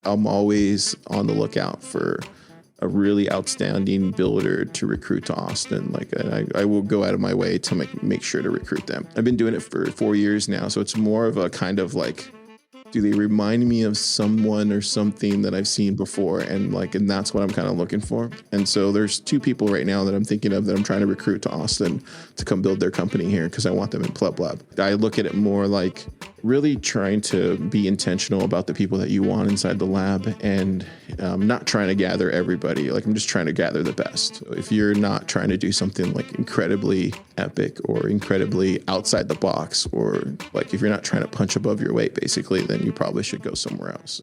I'm always on the lookout for a really outstanding builder to recruit to Austin. I will go out of my way to make sure to recruit them. I've been doing it for 4 years now. So it's more of a kind of like, do they remind me of someone or something that I've seen before? And that's what I'm kind of looking for. And so there's 2 people right now that I'm thinking of that I'm trying to recruit to Austin to come build their company here because I want them in PlebLab. I look at it more like really trying to be intentional about the people that you want inside the lab and not trying to gather everybody. I'm just trying to gather the best. If you're not trying to do something incredibly epic or incredibly outside the box, or if you're not trying to punch above your weight, basically, then you probably should go somewhere else.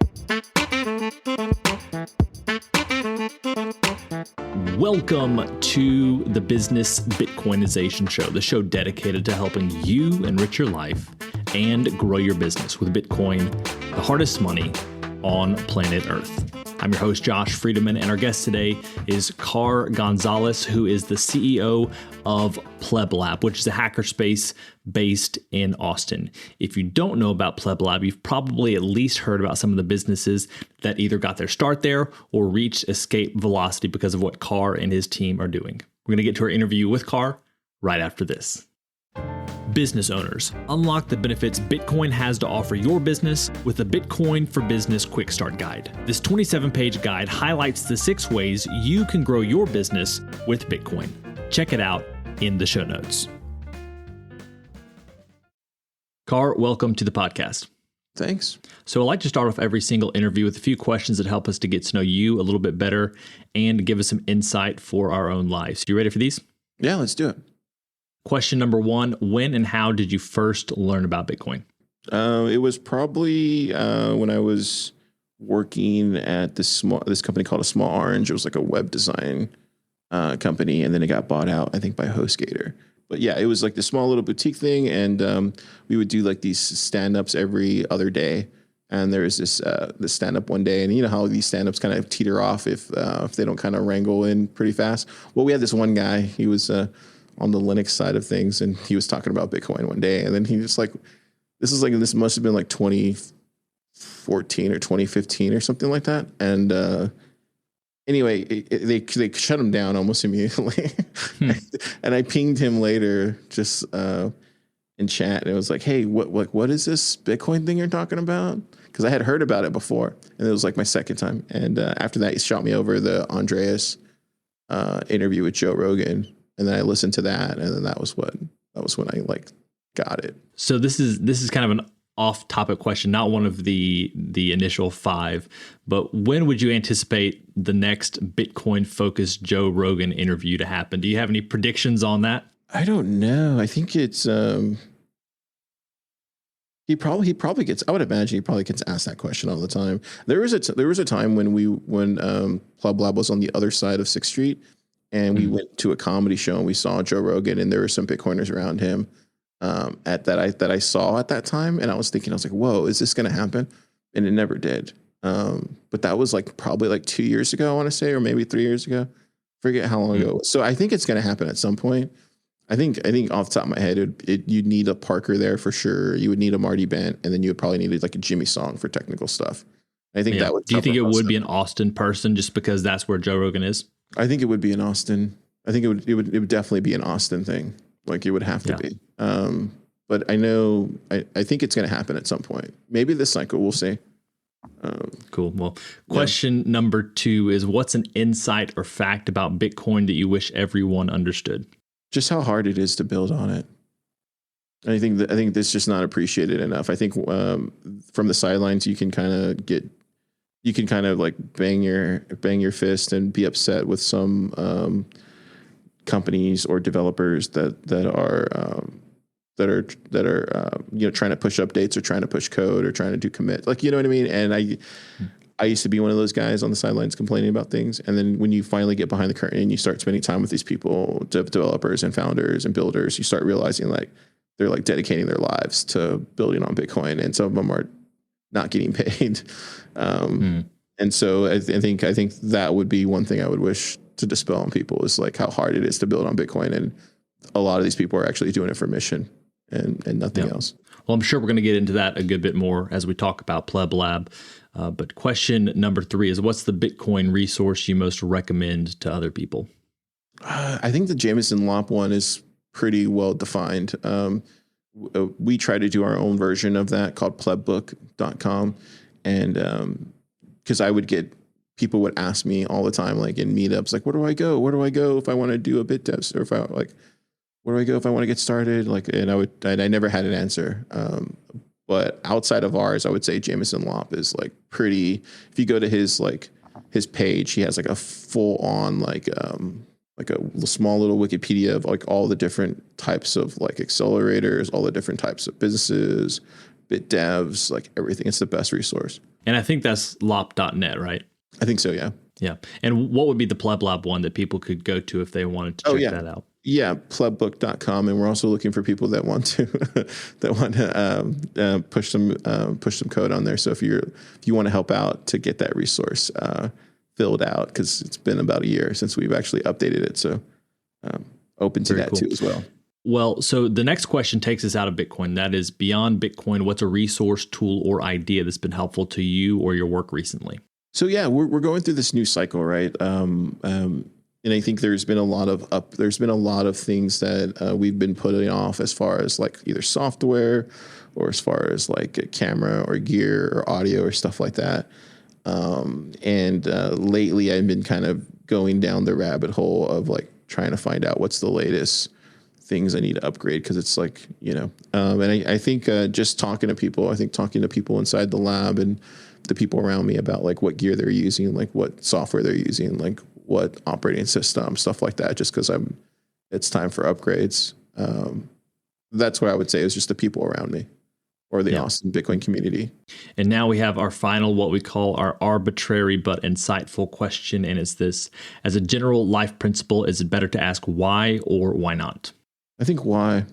Welcome to the Business Bitcoinization Show, the show dedicated to helping you enrich your life and grow your business with Bitcoin, the hardest money on planet Earth. I'm your host, Josh Friedemann, and our guest today is Gonzalez, who is the CEO of PlebLab, which is a hackerspace based in Austin. If you don't know about PlebLab, you've probably at least heard about some of the businesses that either got their start there or reached escape velocity because of what Carr and his team are doing. We're going to get to our interview with Carr right after this. Business owners, unlock the benefits Bitcoin has to offer your business with the Bitcoin for Business Quick Start Guide. This 27-page guide highlights the 6 ways you can grow your business with Bitcoin. Check it out in the show notes. Carr, welcome to the podcast. Thanks. So I like to start off every single interview with a few questions that help us to get to know you a little bit better and give us some insight for our own lives. You ready for these? Yeah, let's do it. Question number 1, when and how did you first learn about Bitcoin? It was probably when I was working at this company called A Small Orange. It was like a web design company, and then it got bought out, I think, by HostGator. But yeah, it was like this small little boutique thing, and we would do like these stand-ups every other day. And there was this stand-up one day, and you know how these stand-ups kind of teeter off if they don't kind of wrangle in pretty fast. Well, we had this one guy. He was on the Linux side of things, and he was talking about Bitcoin one day, and then he just this must have been like 2014 or 2015 or something like that. And anyway, they shut him down almost immediately. And I pinged him later just in chat, and it was like, hey, what is this Bitcoin thing you're talking about? Because I had heard about it before, and it was like my second time. And after that, he shot me over the Andreas interview with Joe Rogan. And then I listened to that, and then that was when I got it. So this is kind of an off-topic question, not one of the initial 5, but when would you anticipate the next Bitcoin-focused Joe Rogan interview to happen? Do you have any predictions on that? I don't know. I think it's he probably gets. I would imagine he probably gets asked that question all the time. There was a time when PlebLab was on the other side of 6th Street. And we went to a comedy show, and we saw Joe Rogan, and there were some Bitcoiners around him that I saw at that time. And I was thinking, whoa, is this going to happen? And it never did. But that was probably 2 years ago, I want to say, or maybe 3 years ago. Forget how long ago it was. So I think it's going to happen at some point. I think off the top of my head, you'd need a Parker there for sure. You would need a Marty Bent, and then you would probably need a Jimmy Song for technical stuff. I think that would. Do you think it would be an Austin person just because that's where Joe Rogan is? I think it would be in Austin. I think it would definitely be an Austin thing. It would have to be. But I know, I think it's going to happen at some point. Maybe this cycle, we'll see. Cool. Well, question number 2 is, what's an insight or fact about Bitcoin that you wish everyone understood? Just how hard it is to build on it. I think that's just not appreciated enough. I think from the sidelines, you can kind of bang your fist and be upset with some companies or developers that are trying to push updates or trying to push code or trying to do commit, you know what I mean? And I used to be one of those guys on the sidelines complaining about things. And then when you finally get behind the curtain and you start spending time with these people, developers and founders and builders, you start realizing they're dedicating their lives to building on Bitcoin, and some of them are not getting paid. And so I think that would be one thing I would wish to dispel on people is how hard it is to build on Bitcoin. And a lot of these people are actually doing it for mission and nothing else. Well, I'm sure we're going to get into that a good bit more as we talk about PlebLab. But question number 3 is, what's the Bitcoin resource you most recommend to other people? I think the Jameson Lopp one is pretty well defined. We try to do our own version of that called plebbook.com. And because people would ask me all the time, like in meetups, like, where do I go? Where do I go if I want to do a bit dev? Or if I like, where do I go if I want to get started? Like, and I never had an answer. But outside of ours, I would say Jameson Lopp is like pretty, if you go to his page, he has like a full on, like a small little Wikipedia of like all the different types of like accelerators, all the different types of businesses, bit devs, like everything. It's the best resource. And I think that's lop.net, right? I think so. Yeah. Yeah. And what would be the PlebLab one that people could go to if they wanted to check that out? Yeah, plebbook.com, and we're also looking for people that want to push some code on there. So if you want to help out to get that resource filled out, because it's been about a year since we've actually updated it, so open to that too as well. Well, so the next question takes us out of Bitcoin. That is, beyond Bitcoin, what's a resource, tool, or idea that's been helpful to you or your work recently? So yeah, we're going through this new cycle, right? And I think there's been a lot of things that we've been putting off as far as like either software or as far as like a camera or gear or audio or stuff like that. And lately I've been kind of going down the rabbit hole of like trying to find out what's the latest things I need to upgrade. Cause it's like, and I think just talking to people inside the lab and the people around me about like what gear they're using, like what software they're using, like what operating system, stuff like that, just because it's time for upgrades. That's what I would say is just the people around me or the Austin Bitcoin community. And now we have our final, what we call our arbitrary but insightful question. And it's this: as a general life principle, is it better to ask why or why not? I think why.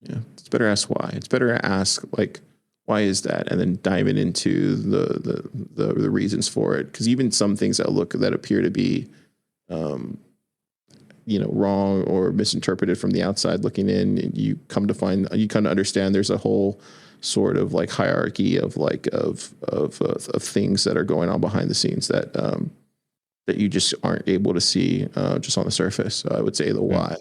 Yeah, it's better to ask why. It's better to ask like, why is that? And then diving into the reasons for it. Because even some things that appear to be, wrong or misinterpreted from the outside looking in, you come to understand there's a whole sort of like hierarchy of things that are going on behind the scenes that you just aren't able to see just on the surface. So I would say the why.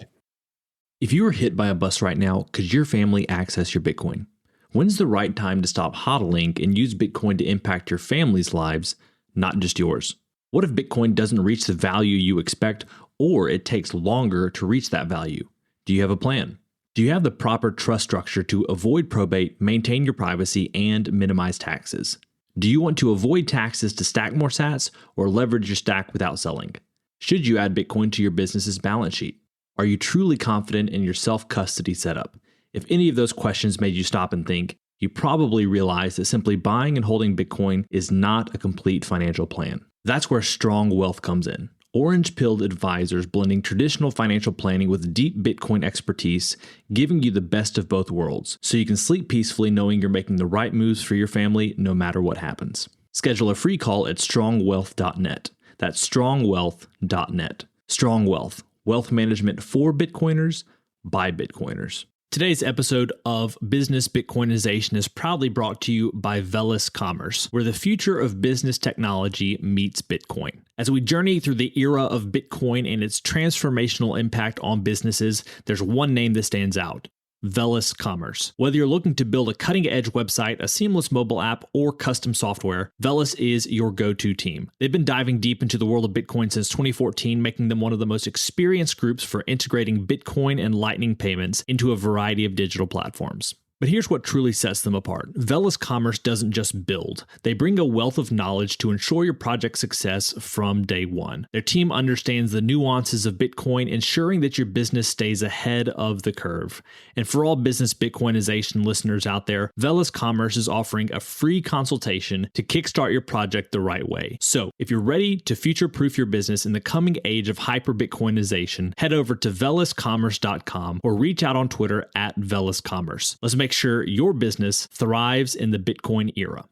If you were hit by a bus right now, could your family access your Bitcoin? When's the right time to stop hodling and use Bitcoin to impact your family's lives, not just yours? What if Bitcoin doesn't reach the value you expect, or it takes longer to reach that value? Do you have a plan? Do you have the proper trust structure to avoid probate, maintain your privacy, and minimize taxes? Do you want to avoid taxes to stack more sats or leverage your stack without selling? Should you add Bitcoin to your business's balance sheet? Are you truly confident in your self-custody setup? If any of those questions made you stop and think, you probably realize that simply buying and holding Bitcoin is not a complete financial plan. That's where Strong Wealth comes in. Orange-pilled advisors blending traditional financial planning with deep Bitcoin expertise, giving you the best of both worlds, so you can sleep peacefully knowing you're making the right moves for your family no matter what happens. Schedule a free call at strongwealth.net. That's strongwealth.net. Strong Wealth, wealth management for Bitcoiners by Bitcoiners. Today's episode of Business Bitcoinization is proudly brought to you by Velis Commerce, where the future of business technology meets Bitcoin. As we journey through the era of Bitcoin and its transformational impact on businesses, there's one name that stands out: Velis Commerce. Whether you're looking to build a cutting-edge website, a seamless mobile app, or custom software, Velis is your go-to team. They've been diving deep into the world of Bitcoin since 2014, making them one of the most experienced groups for integrating Bitcoin and Lightning payments into a variety of digital platforms. But here's what truly sets them apart. Velis Commerce doesn't just build. They bring a wealth of knowledge to ensure your project's success from day one. Their team understands the nuances of Bitcoin, ensuring that your business stays ahead of the curve. And for all business Bitcoinization listeners out there, Velis Commerce is offering a free consultation to kickstart your project the right way. So if you're ready to future-proof your business in the coming age of hyper-Bitcoinization, head over to veliscommerce.com or reach out on Twitter at veliscommerce. Let's make sure your business thrives in the Bitcoin era.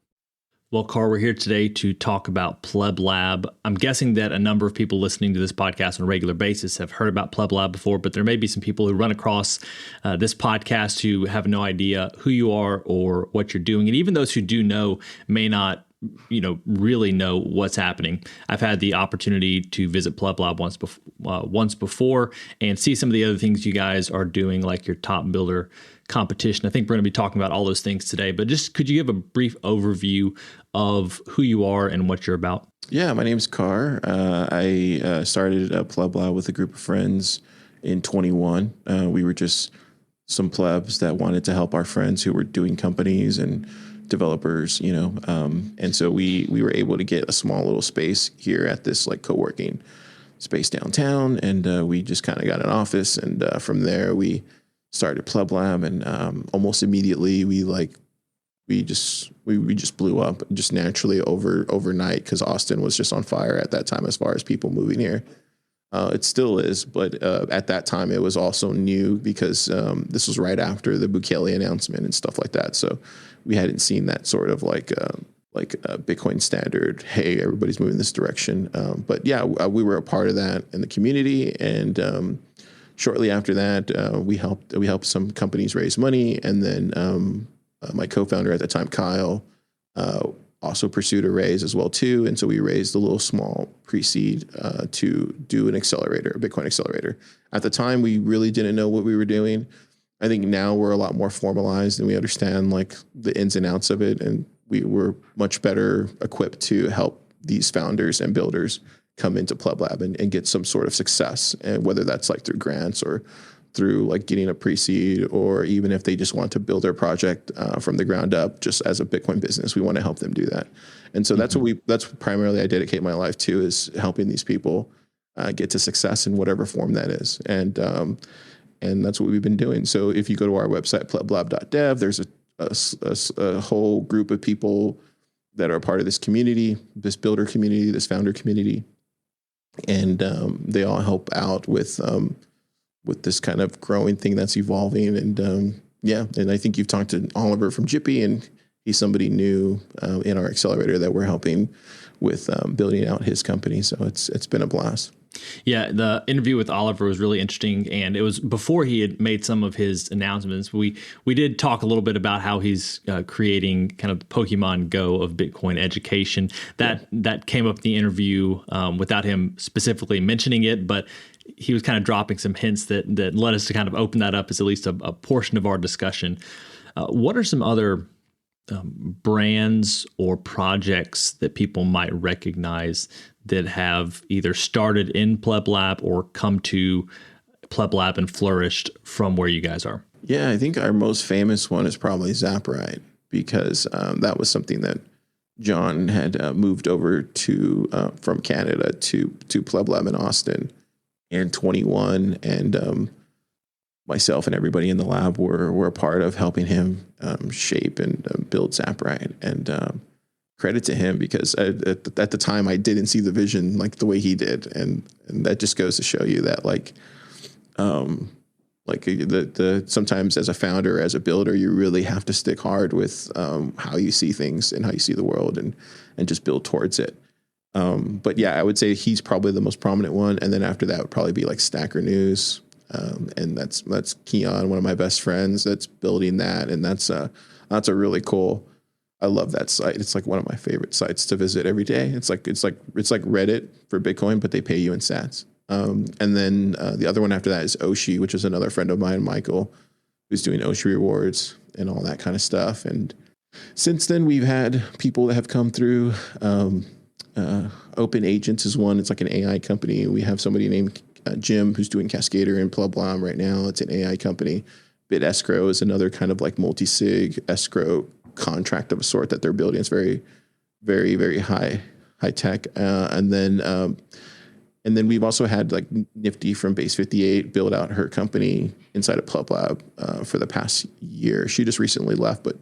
Well, Carl, we're here today to talk about PlebLab. I'm guessing that a number of people listening to this podcast on a regular basis have heard about PlebLab before, but there may be some people who run across this podcast who have no idea who you are or what you're doing. And even those who do know may not really know what's happening. I've had the opportunity to visit PlebLab once before and see some of the other things you guys are doing, like your top builder competition. I think we're going to be talking about all those things today, but just could you give a brief overview of who you are and what you're about? Yeah, my name's Carr. I started PlebLab with a group of friends in 21. We were just some plebs that wanted to help our friends who were doing companies and developers, and so we were able to get a small little space here at this like co-working space downtown, and we just kind of got an office, and from there we started PlebLab, and almost immediately we just blew up just naturally overnight, because Austin was just on fire at that time as far as people moving here. It still is, but at that time it was also new because this was right after the Bukele announcement and stuff like that. So we hadn't seen that sort of like a Bitcoin standard. Hey, everybody's moving this direction. But yeah, we were a part of that in the community, and shortly after that, we helped some companies raise money, and then my co-founder at the time, Kyle, also pursued a raise as well too, and so we raised a little small pre-seed to do an accelerator, a Bitcoin accelerator. At the time, we really didn't know what we were doing. I think now we're a lot more formalized and we understand like the ins and outs of it, and we were much better equipped to help these founders and builders come into PlebLab and get some sort of success, and whether that's like through grants or through like getting a pre-seed, or even if they just want to build their project from the ground up, just as a Bitcoin business, we want to help them do that. And so that's primarily I dedicate my life to, is helping these people get to success in whatever form that is. And that's what we've been doing. So if you go to our website, pleblab.dev, there's a whole group of people that are part of this community, this builder community, this founder community. And they all help out with this kind of growing thing that's evolving. And and I think you've talked to Oliver from Jippy, and he's somebody new in our accelerator that we're helping with building out his company. So it's been a blast. Yeah, the interview with Oliver was really interesting, and it was before he had made some of his announcements. We did talk a little bit about how he's creating kind of the Pokemon Go of Bitcoin education. That came up in the interview without him specifically mentioning it, but he was kind of dropping some hints that led us to kind of open that up as at least a portion of our discussion. What are some other brands or projects that people might recognize that have either started in PlebLab or come to PlebLab and flourished from where you guys are? Yeah, I think our most famous one is probably Zappride, because that was something that John had moved over to from Canada to PlebLab in Austin in 21, and myself and everybody in the lab were a part of helping him shape and build Zappride. And credit to him, because at the time I didn't see the vision like the way he did, and that just goes to show you that sometimes as a founder, as a builder, you really have to stick hard with how you see things and how you see the world, and just build towards it. But yeah, I would say he's probably the most prominent one, and then after that would probably be like Stacker News, and that's Keon, one of my best friends, that's building that, and that's a really cool. I love that site. It's like one of my favorite sites to visit every day. It's like Reddit for Bitcoin, but they pay you in sats. And then the other one after that is Oshi, which is another friend of mine, Michael, who's doing Oshi rewards and all that kind of stuff. And since then, we've had people that have come through. Open Agents is one. It's like an AI company. We have somebody named Jim who's doing Cascader in PlebLab right now. It's an AI company. Bit Escrow is another kind of like multi-sig escrow contract of a sort that they're building. It's very, very, very high tech. And then we've also had like Nifty from Base 58 build out her company inside of PlebLab for the past year. She just recently left, but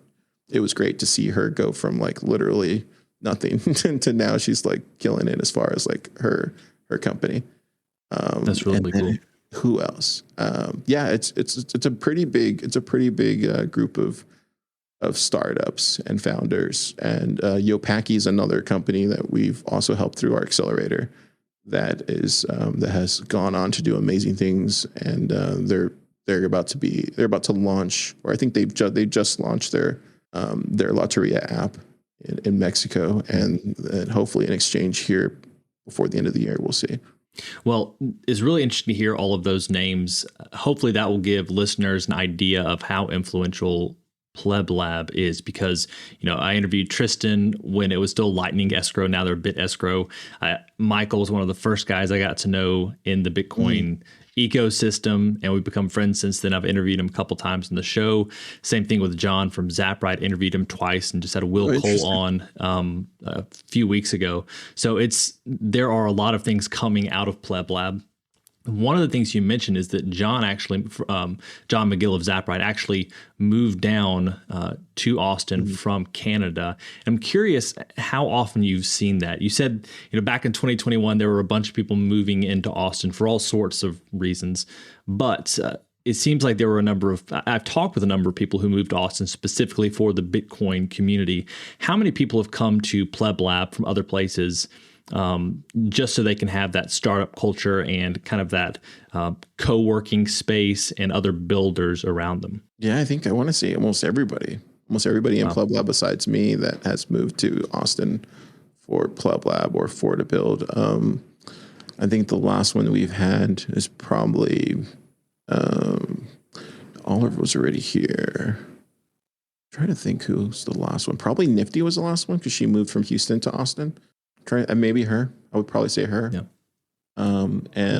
it was great to see her go from like literally nothing to now she's like killing it as far as like her company. That's really cool. Who else? Yeah, it's a pretty big group of startups and founders. And Yopaki is another company that we've also helped through our accelerator that has gone on to do amazing things. And they're about to launch, or I think they just launched their Lotteria app in Mexico, and hopefully an exchange here before the end of the year. We'll see. Well, it's really interesting to hear all of those names. Hopefully that will give listeners an idea of how influential PlebLab is, because, I interviewed Tristan when it was still Lightning Escrow. Now they're Bit Escrow. Michael was one of the first guys I got to know in the Bitcoin ecosystem, and we've become friends since then. I've interviewed him a couple times in the show. Same thing with John from Zaprite. Interviewed him twice and just had Will Cole on a few weeks ago. So there are a lot of things coming out of PlebLab. One of the things you mentioned is that John McGill of Zaprite actually moved down to Austin from Canada. And I'm curious how often you've seen that. You said, back in 2021, there were a bunch of people moving into Austin for all sorts of reasons. But it seems like there were I've talked with a number of people who moved to Austin specifically for the Bitcoin community. How many people have come to PlebLab from other places just so they can have that startup culture and kind of that co-working space and other builders around them? Yeah, I think I want to say almost everybody in PlebLab besides me that has moved to Austin for PlebLab or for to build. I think the last one we've had is probably Oliver was already here. I'm trying to think who's the last one. Probably Nifty was the last one because she moved from Houston to Austin. Maybe her. I would probably say her. Yeah.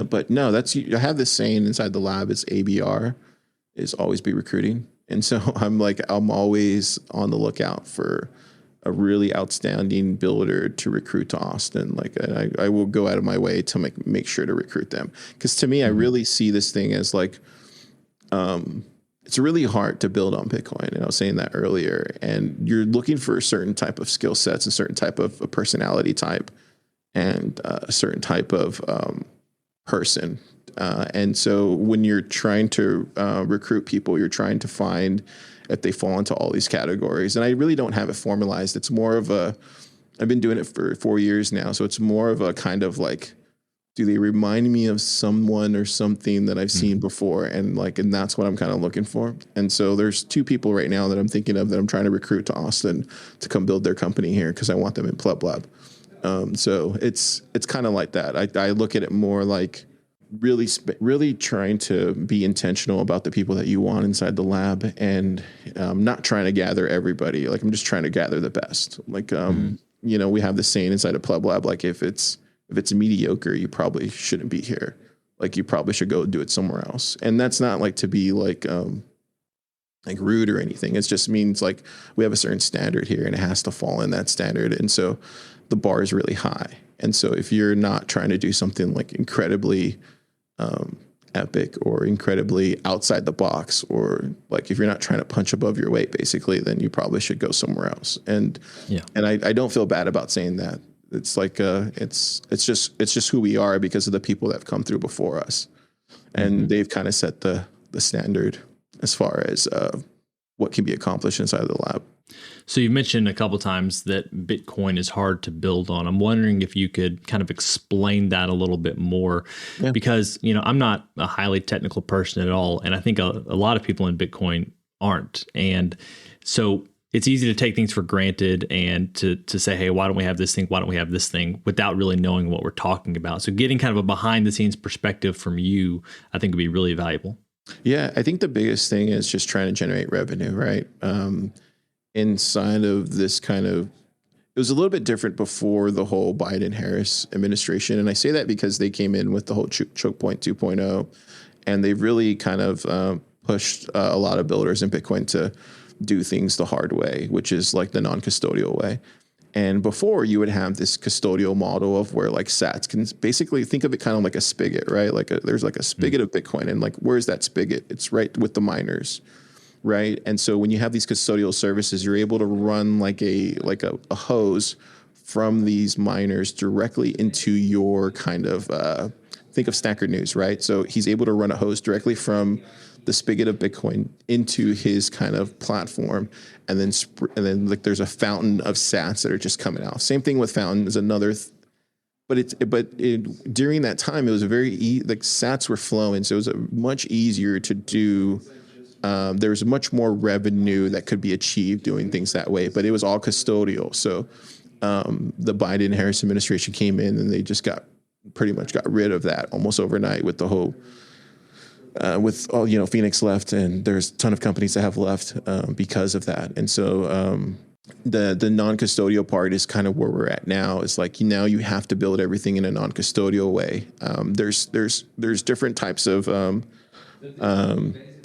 But no, I have this saying inside the lab, it's ABR, is always be recruiting. And so I'm always on the lookout for a really outstanding builder to recruit to Austin. I will go out of my way to make sure to recruit them. Because to me, I really see this thing as it's really hard to build on Bitcoin. And I was saying that earlier. And you're looking for a certain type of skill sets, a certain type of a personality type, and a certain type of person. And so when you're trying to recruit people, you're trying to find if they fall into all these categories. And I really don't have it formalized. It's more of I've been doing it for 4 years now. So it's more of a kind of do they remind me of someone or something that I've seen before? And that's what I'm kind of looking for. And so there's 2 people right now that I'm thinking of that I'm trying to recruit to Austin to come build their company here because I want them in PlebLab. So it's kind of like that. I look at it more like really trying to be intentional about the people that you want inside the lab, and not trying to gather everybody. I'm just trying to gather the best. We have this saying inside of PlebLab, if it's mediocre, you probably shouldn't be here. You probably should go do it somewhere else. And that's not to be rude or anything. It just means we have a certain standard here and it has to fall in that standard. And so the bar is really high. And so if you're not trying to do something incredibly epic or incredibly outside the box, or if you're not trying to punch above your weight, basically, then you probably should go somewhere else. And I don't feel bad about saying that. It's it's just who we are because of the people that have come through before us, and they've kind of set the standard as far as what can be accomplished inside of the lab. So you've mentioned a couple of times that Bitcoin is hard to build on. I'm wondering if you could kind of explain that a little bit more, because I'm not a highly technical person at all, and I think a lot of people in Bitcoin aren't, and so it's easy to take things for granted and to say, hey, why don't we have this thing? Why don't we have this thing? Without really knowing what we're talking about. So getting kind of a behind the scenes perspective from you, I think would be really valuable. Yeah, I think the biggest thing is just trying to generate revenue, right? Inside of this it was a little bit different before the whole Biden-Harris administration. And I say that because they came in with the whole choke point 2.0, and they've really kind of pushed a lot of builders in Bitcoin to do things the hard way, which is the non-custodial way. And before, you would have this custodial model of where sats can basically think of it kind of like a spigot, right? There's a spigot of Bitcoin, and where's that spigot? It's right with the miners, right? And so when you have these custodial services, you're able to run a hose from these miners directly into your kind of think of Stacker News, right? So he's able to run a hose directly from the spigot of Bitcoin into his kind of platform, and then there's a fountain of sats that are just coming out. Same thing with fountain is another, during that time it was a very sats were flowing, so it was much easier to do there's much more revenue that could be achieved doing things that way, but it was all custodial. So the Biden-Harris administration came in and they just pretty much got rid of that almost overnight with the whole, with all, Phoenix left, and there's a ton of companies that have left because of that. And so the non-custodial part is kind of where we're at now. It's like now you have to build everything in a non-custodial way. There's different types of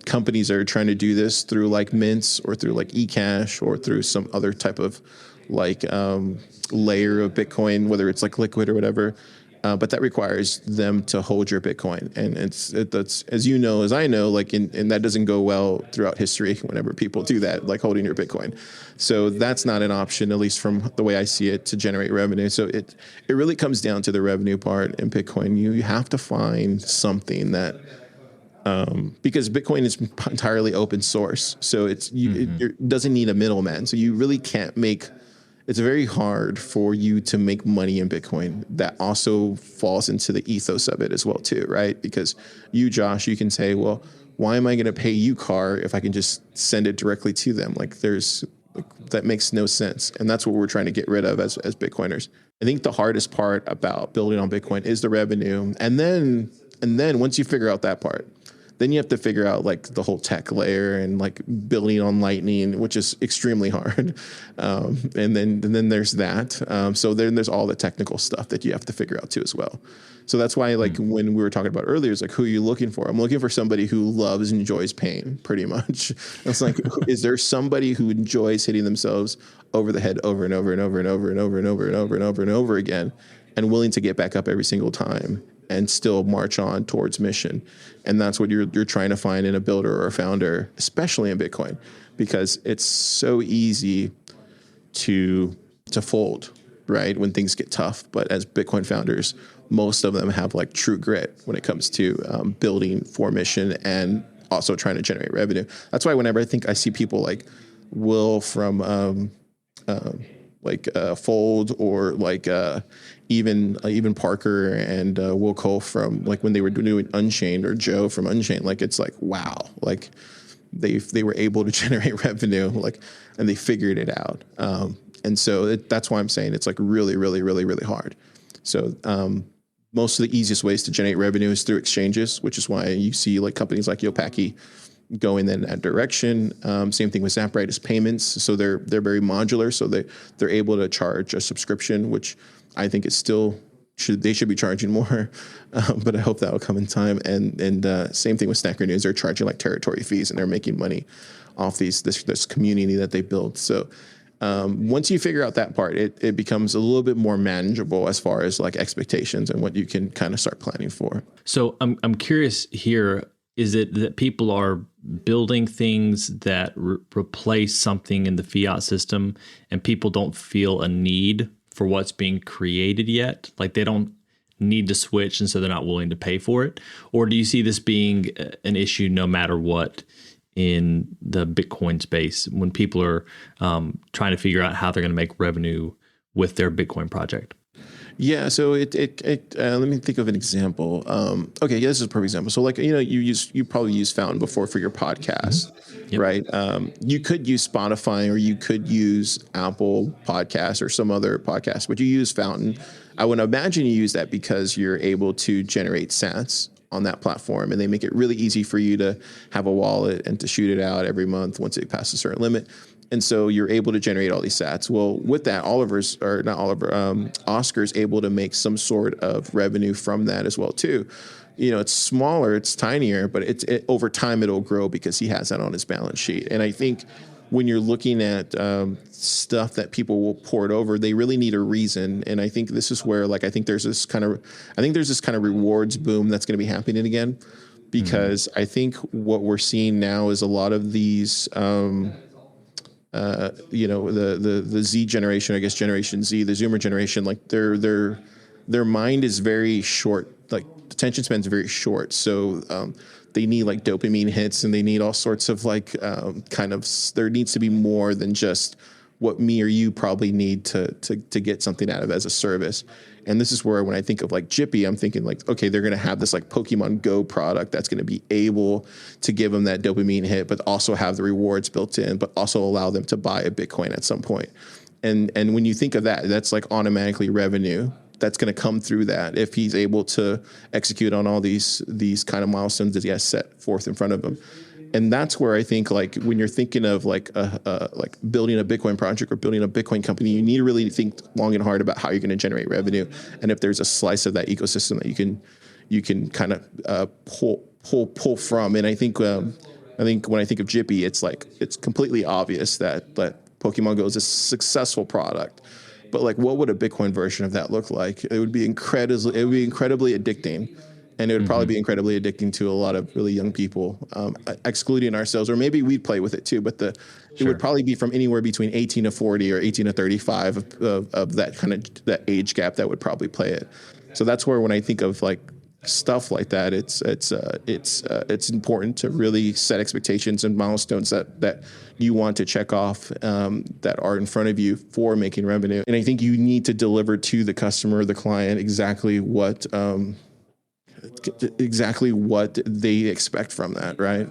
companies that are trying to do this through like mints or through like eCash or through some other type of like layer of Bitcoin, whether it's like liquid or whatever. But that requires them to hold your Bitcoin. And that's, as you know, as I know, like, and that doesn't go well throughout history whenever people do that, like holding your Bitcoin. So that's not an option, at least from the way I see it, to generate revenue. So it really comes down to the revenue part in Bitcoin. You have to find something that, because Bitcoin is entirely open source. So it doesn't need a middleman. So you really can't it's very hard for you to make money in Bitcoin. That also falls into the ethos of it as well too, right? Because you, Josh, you can say, well, why am I going to pay you, Car, if I can just send it directly to them? That makes no sense. And that's what we're trying to get rid of as Bitcoiners. I think the hardest part about building on Bitcoin is the revenue. And then once you figure out that part, then you have to figure out like the whole tech layer and like building on Lightning, which is extremely hard. And then there's that. So then there's all the technical stuff that you have to figure out too as well. So that's why, like, when we were talking about earlier, it's like, who are you looking for? I'm looking for somebody who loves and enjoys pain, pretty much. It's like, is there somebody who enjoys hitting themselves over the head over and over and over and over and over and over and over and over and over again, and willing to get back up every single time and still march on towards mission? And that's what you're trying to find in a builder or a founder, especially in Bitcoin, because it's so easy to fold, right, when things get tough. But as Bitcoin founders, most of them have like true grit when it comes to building for mission and also trying to generate revenue. That's why whenever I see people like Will from Fold, or like even Parker and Will Cole from like when they were doing Unchained, or Joe from Unchained, like it's like, wow, like they were able to generate revenue, like, and they figured it out. And so that's why I'm saying it's like really, really, really, really hard. So most of the easiest ways to generate revenue is through exchanges, which is why you see like companies like Yopaki going in that direction. Same thing with Zappright is payments. So they're very modular. So they're able to charge a subscription, which I think is still they should be charging more, but I hope that will come in time. And same thing with Snacker News. They're charging like territory fees, and they're making money off this community that they built. So once you figure out that part, it becomes a little bit more manageable as far as like expectations and what you can kind of start planning for. So I'm curious here. Is it that people are building things that replace something in the fiat system, and people don't feel a need for what's being created yet? Like they don't need to switch, and so they're not willing to pay for it? Or do you see this being an issue no matter what in the Bitcoin space, when people are trying to figure out how they're going to make revenue with their Bitcoin project? Yeah, so let me think of an example. Okay, yeah, this is a perfect example. So like, you probably use Fountain before for your podcast, yep, right? You could use Spotify, or you could use Apple Podcasts or some other podcast, but you use Fountain. I would imagine you use that because you're able to generate sats on that platform, and they make it really easy for you to have a wallet and to shoot it out every month once it passes a certain limit. And so you're able to generate all these sats. Well, with that, Oscar's able to make some sort of revenue from that as well too. It's smaller, it's tinier, but over time it'll grow because he has that on his balance sheet. And I think when you're looking at stuff that people will port over, they really need a reason. And I think this is where, like, I think there's this kind of rewards boom that's going to be happening again, because I think what we're seeing now is a lot of these. The Z generation, I guess Generation Z, the Zoomer generation, like their mind is very short, like attention span is very short. So they need like dopamine hits, and they need all sorts of like there needs to be more than just what me or you probably need to get something out of as a service. And this is where, when I think of like Jippy, I'm thinking like, okay, they're going to have this like Pokemon Go product that's going to be able to give them that dopamine hit, but also have the rewards built in, but also allow them to buy a Bitcoin at some point. And when you think of that, that's like automatically revenue that's going to come through that if he's able to execute on all these kind of milestones that he has set forth in front of him. And that's where I think, like, when you're thinking of like building a Bitcoin project or building a Bitcoin company, you need to really think long and hard about how you're going to generate revenue, and if there's a slice of that ecosystem that you can kind of pull from. And I think when I think of Jippy, it's like it's completely obvious that Pokemon Go is a successful product. But like, what would a Bitcoin version of that look like? It would be incredibly addicting, and it would probably be incredibly addicting to a lot of really young people, excluding ourselves, or maybe we'd play with it too. But it would probably be from anywhere between 18 to 40 or 18 to 35 of that kind of that age gap that would probably play it. So that's where, when I think of like stuff like that, it's important to really set expectations and milestones that you want to check off, that are in front of you for making revenue. And I think you need to deliver to the customer, the client, exactly what they expect from that, right?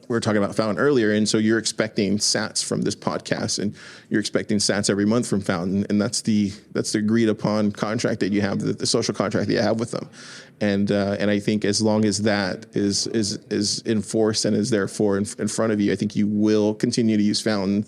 We were talking about Fountain earlier, and so you're expecting sats from this podcast, and you're expecting sats every month from Fountain, and that's the agreed upon contract that you have, the social contract that you have with them, and I think as long as that is enforced and is therefore in front of you, I think you will continue to use Fountain,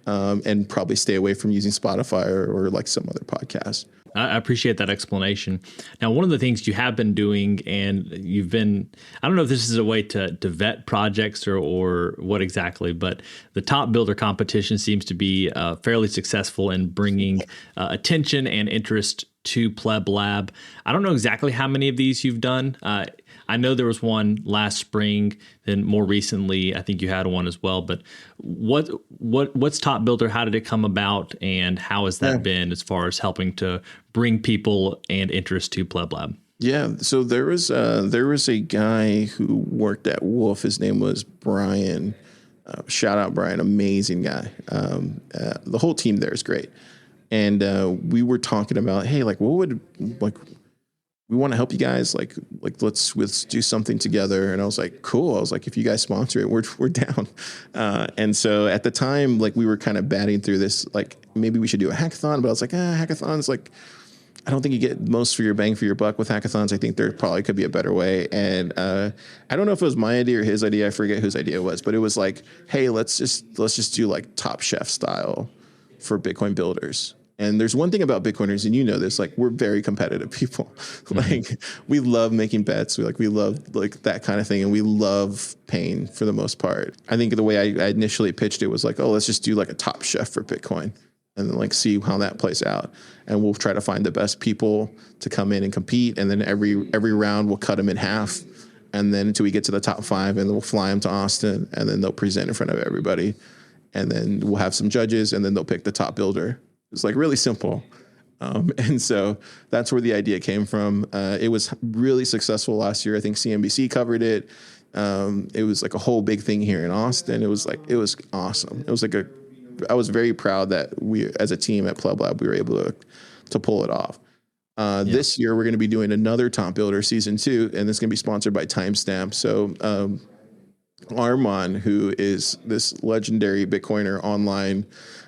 and probably stay away from using Spotify or like some other podcasts. I appreciate that explanation. Now, one of the things you have been doing, and I don't know if this is a way to vet projects or what exactly, but the Top Builder competition seems to be fairly successful in bringing attention and interest to PlebLab. I don't know exactly how many of these you've done. I know there was one last spring, then more recently, I think you had one as well. But what's Top Builder? How did it come about, and how has that been as far as helping to bring people and interest to PlebLab? Yeah, so there was a guy who worked at Wolf. His name was Brian. Shout out Brian, amazing guy. The whole team there is great. And we were talking about, hey, like, what would, like, we want to help you guys, like let's do something together. And I was like, cool. I was like, if you guys sponsor it, we're down. And so at the time, like, we were kind of batting through this, like, maybe we should do a hackathon. But I was like, hackathons, like, I don't think you get most for your bang for your buck with hackathons. I think there probably could be a better way. And I don't know if it was my idea or his idea. I forget whose idea it was, but it was like, hey, let's just do like Top Chef style for Bitcoin builders. And there's one thing about Bitcoiners, and you know this, like, we're very competitive people. Like, we love making bets. We love like that kind of thing. And we love pain for the most part. I think the way I initially pitched it was like, oh, let's just do like a Top Chef for Bitcoin, and then like see how that plays out. And we'll try to find the best people to come in and compete. And then every round we'll cut them in half. And then until we get to the top 5, and then we'll fly them to Austin, and then they'll present in front of everybody. And then we'll have some judges, and then they'll pick the top builder. It's like really simple. And so that's where the idea came from. It was really successful last year. I think CNBC covered it. It was like a whole big thing here in Austin. It was awesome. It was like I was very proud that we, as a team at PlebLab, we were able to pull it off. This year, we're going to be doing another Top Builder season 2, and it's going to be sponsored by Timestamp. So Armand, who is this legendary Bitcoiner online,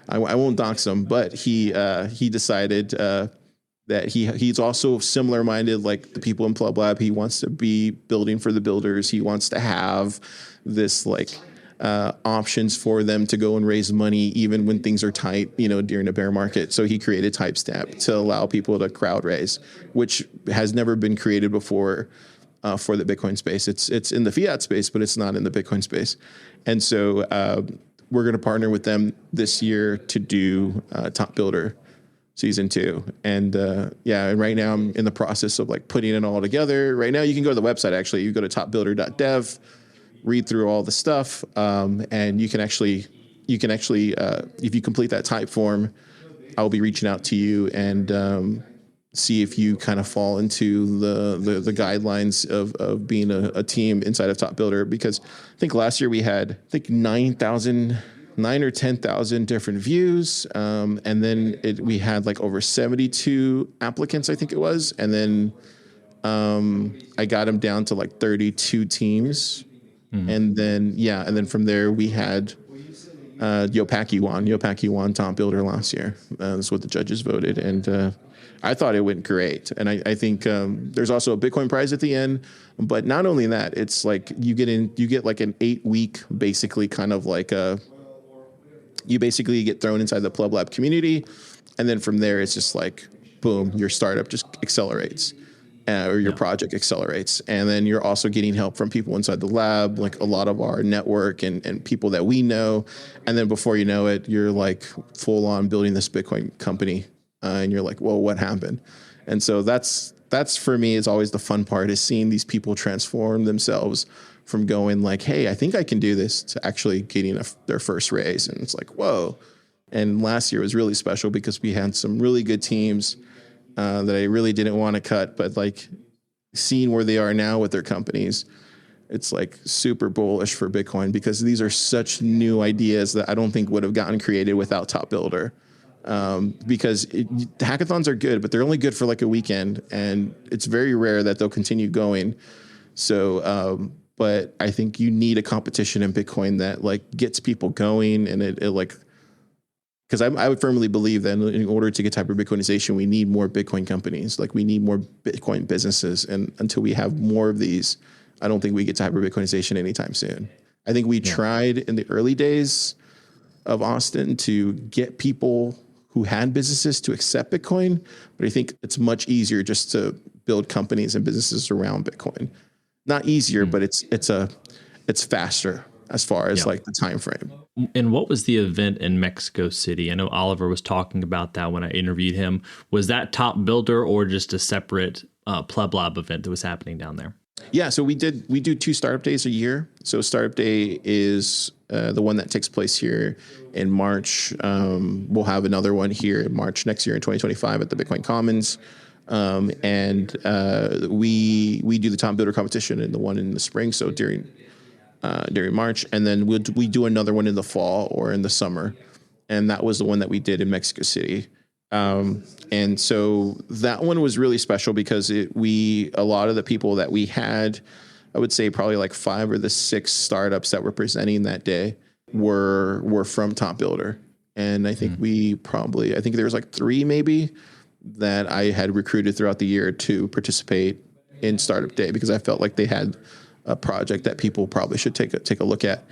I won't dox him, but he decided that he's also similar minded like the people in PlebLab. He wants to be building for the builders. He wants to have this like options for them to go and raise money even when things are tight, during a bear market. So he created Timestamp to allow people to crowd raise, which has never been created before for the Bitcoin space. It's in the fiat space, but it's not in the Bitcoin space. And so we're going to partner with them this year to do Top Builder season 2. And and right now I'm in the process of like putting it all together. Right now you can go to the website. Actually, you go to topbuilder.dev, read through all the stuff, and you can actually if you complete that type form, I'll be reaching out to you and see if you kind of fall into the guidelines of being a team inside of Top Builder. Because I think last year we had 9,000 9 or 10,000 different views. And then we had like over 72 applicants, I think it was. And then I got them down to like 32 teams. And then from there we had Yopaki won top builder last year. That's what the judges voted. And I thought it went great. And I think there's also a Bitcoin prize at the end. But not only that, it's like you get like an 8-week, basically kind of like you basically get thrown inside the PlebLab community. And then from there, it's just like, boom, your startup just accelerates. Or your project accelerates. And then you're also getting help from people inside the lab, like a lot of our network and people that we know. And then before you know it, you're like full on building this Bitcoin company. And you're like, whoa, what happened? And so that's for me, is always the fun part, is seeing these people transform themselves from going like, hey, I think I can do this, to actually getting their first raise. And it's like, whoa. And last year was really special because we had some really good teams that I really didn't want to cut, but like seeing where they are now with their companies, it's like super bullish for Bitcoin, because these are such new ideas that I don't think would have gotten created without Top Builder. Because hackathons are good, but they're only good for like a weekend, and it's very rare that they'll continue going. So, but I think you need a competition in Bitcoin that like gets people going, and it like, because I would firmly believe that in order to get hyper Bitcoinization, we need more Bitcoin companies. Like we need more Bitcoin businesses. And until we have more of these, I don't think we get to hyper Bitcoinization anytime soon. I think we tried in the early days of Austin to get people who had businesses to accept Bitcoin. But I think it's much easier just to build companies and businesses around Bitcoin. Not easier, but it's faster as far as like the time frame. And what was the event in Mexico City? I know Oliver was talking about that when I interviewed him. Was that Top Builder or just a separate PlebLab event that was happening down there? Yeah, so we do 2 startup days a year. So startup day is the one that takes place here in March. We'll have another one here in March next year in 2025 at the Bitcoin Commons. And we do the Top Builder competition and the one in the spring. So during March, and then we do another one in the fall or in the summer, and that was the one that we did in Mexico City. And so that one was really special because a lot of the people that we had, I would say probably like 5 or the 6 startups that were presenting that day were from Top Builder, and I think I think there was like 3 maybe that I had recruited throughout the year to participate in Startup Day, because I felt like they had a project that people probably should take a look at.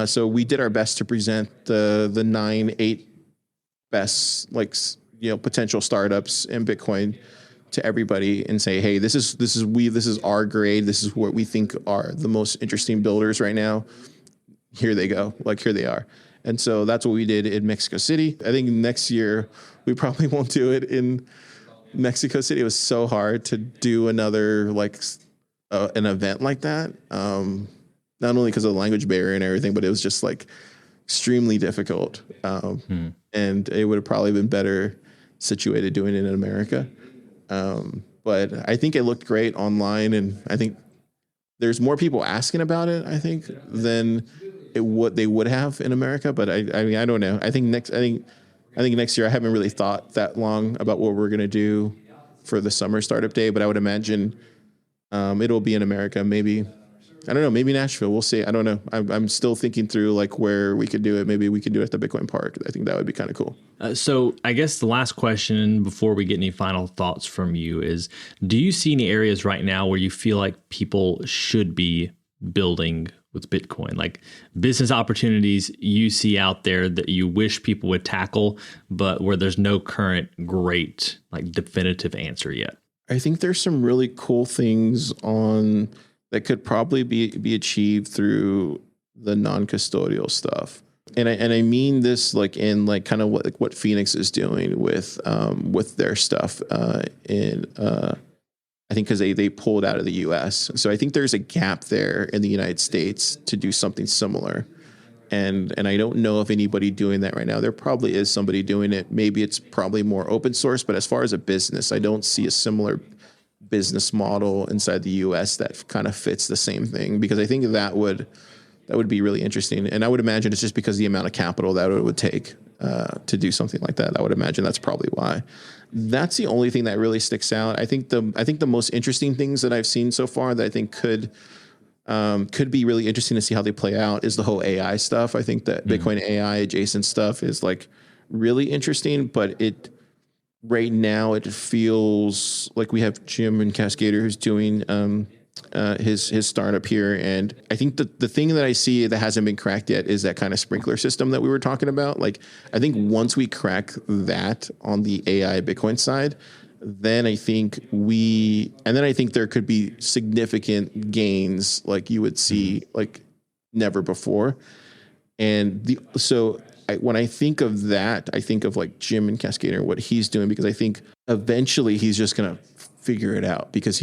So we did our best to present the 9-8 best potential startups in Bitcoin to everybody and say, hey, this is our grade. This is what we think are the most interesting builders right now. Here they go. Like here they are. And so that's what we did in Mexico City. I think next year we probably won't do it in Mexico City. It was so hard to do another an event like that. Not only because of the language barrier and everything, but it was just like extremely difficult. And it would have probably been better situated doing it in America. But I think it looked great online, and I think there's more people asking about it, I think, than they would have in America. But I mean, I don't know. I think next year, I haven't really thought that long about what we're going to do for the summer startup day, but I would imagine it'll be in America. Maybe, I don't know, maybe Nashville. We'll see. I don't know. I'm still thinking through like where we could do it. Maybe we could do it at the Bitcoin Park. I think that would be kind of cool. So I guess the last question before we get any final thoughts from you is, do you see any areas right now where you feel like people should be building with Bitcoin, like business opportunities you see out there that you wish people would tackle, but where there's no current great, like definitive answer yet? I think there's some really cool things that could probably be achieved through the non-custodial stuff. And I mean this like in like kind of what Phoenix is doing with their stuff I think because they pulled out of the US. So I think there's a gap there in the United States to do something similar. And I don't know of anybody doing that right now. There probably is somebody doing it. Maybe it's probably more open source, but as far as a business, I don't see a similar business model inside the US that kind of fits the same thing, because I think that would that would be really interesting. And I would imagine it's just because of the amount of capital that it would take to do something like that. I would imagine that's probably why. That's the only thing that really sticks out. I think the most interesting things that I've seen so far that I think could be really interesting to see how they play out is the whole AI stuff. I think that Bitcoin AI adjacent stuff is like really interesting, but right now it feels like we have Jim and Cascader who's doing his startup here. And I think the thing that I see that hasn't been cracked yet is that kind of sprinkler system that we were talking about. Like, I think once we crack that on the AI Bitcoin side, then I think there could be significant gains like you would see like never before. And when I think of that, I think of like Jim and Cascader, what he's doing, because I think eventually he's just going to figure it out because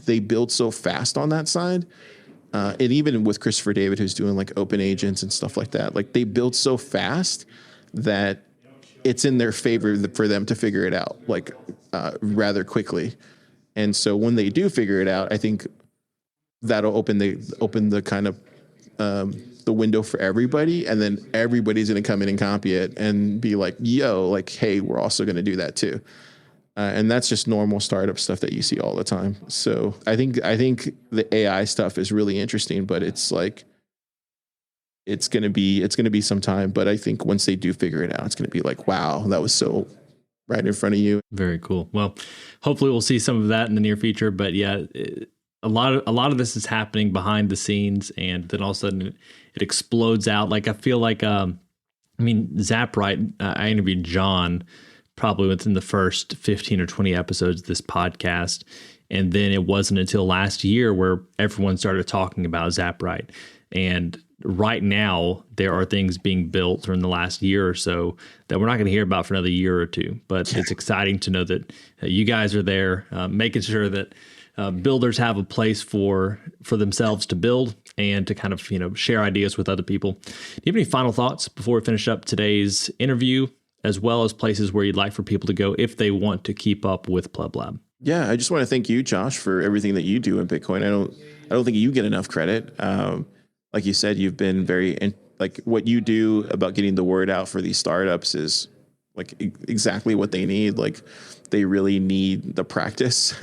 they build so fast on that side. And even with Christopher David, who's doing like open agents and stuff like that, like they build so fast that it's in their favor for them to figure it out like rather quickly. And so when they do figure it out, I think that'll open the kind of the window for everybody, and then everybody's going to come in and copy it and be like, yo, like, hey, we're also going to do that too. And that's just normal startup stuff that you see all the time. So I think the AI stuff is really interesting, but it's like, it's going to be some time. But I think once they do figure it out, it's going to be like, wow, that was so right in front of you. Very cool. Well, hopefully we'll see some of that in the near future, but yeah, a lot of this is happening behind the scenes, and then all of a sudden it explodes out. Like, I feel like, Zapright, I interviewed John probably within the first 15 or 20 episodes of this podcast. And then it wasn't until last year where everyone started talking about Zapright. And right now there are things being built in the last year or so that we're not going to hear about for another year or two. But it's exciting to know that you guys are there, making sure that builders have a place for themselves to build and to kind of, share ideas with other people. Do you have any final thoughts before we finish up today's interview, as well as places where you'd like for people to go if they want to keep up with PlebLab? Yeah, I just want to thank you, Josh, for everything that you do in Bitcoin. I don't think you get enough credit. Like you said, you've been like what you do about getting the word out for these startups is like exactly what they need. Like, they really need the practice,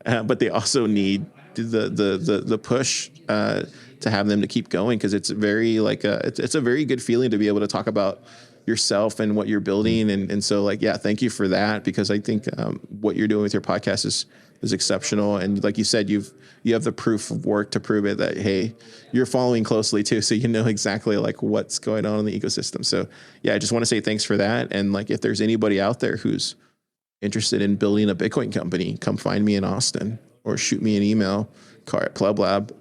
but they also need the push to have them to keep going, because it's very like it's a very good feeling to be able to talk about yourself and what you're building. And so like, yeah, thank you for that, because I think what you're doing with your podcast is exceptional. And like you said, you have the proof of work to prove it, that, hey, you're following closely too. So you know exactly like what's going on in the ecosystem. So yeah, I just want to say thanks for that. And like, if there's anybody out there who's interested in building a Bitcoin company, come find me in Austin or shoot me an email, car@PlebLab.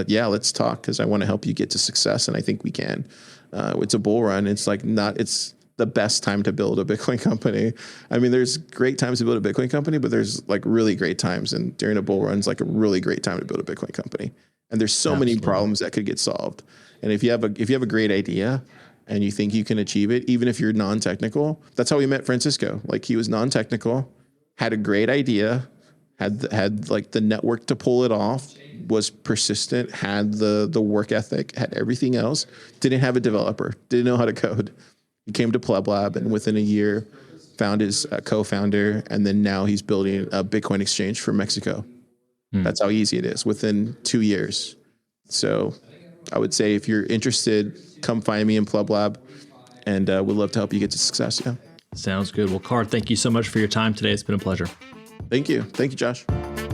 Yeah, let's talk, because I want to help you get to success. And I think we can. It's a bull run. It's the best time to build a Bitcoin company. I mean, there's great times to build a Bitcoin company, but there's like really great times. And during a bull run, it's like a really great time to build a Bitcoin company. And there's so many problems that could get solved. And if you have a great idea and you think you can achieve it, even if you're non-technical, that's how we met Francisco. Like, he was non-technical, had a great idea, had like the network to pull it off, was persistent, had the work ethic, had everything else, didn't have a developer, didn't know how to code. He came to PlebLab, and within a year found his co-founder, and then now he's building a Bitcoin exchange for Mexico. That's how easy it is within 2 years. So I would say, if you're interested, come find me in PlebLab, and we'd love to help you get to success. Yeah. Sounds good. Well, Card, thank you so much for your time today. It's been a pleasure. Thank you. Thank you, Josh.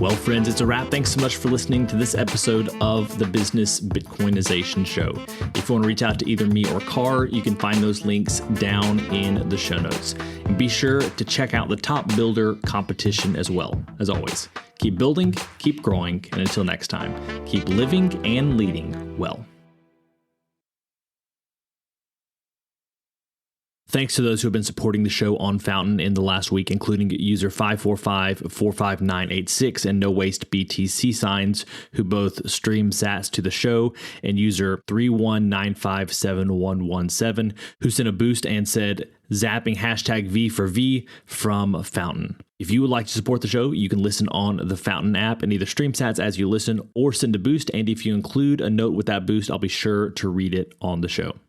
Well, friends, it's a wrap. Thanks so much for listening to this episode of the Business Bitcoinization Show. If you want to reach out to either me or Car, you can find those links down in the show notes. And be sure to check out the Top Builder competition as well. As always, keep building, keep growing, and until next time, keep living and leading well. Thanks to those who have been supporting the show on Fountain in the last week, including user 545-45986 and No Waste BTC Signs, who both stream sats to the show, and user 31957117, who sent a boost and said, zapping hashtag V for V from Fountain. If you would like to support the show, you can listen on the Fountain app and either stream sats as you listen or send a boost. And if you include a note with that boost, I'll be sure to read it on the show.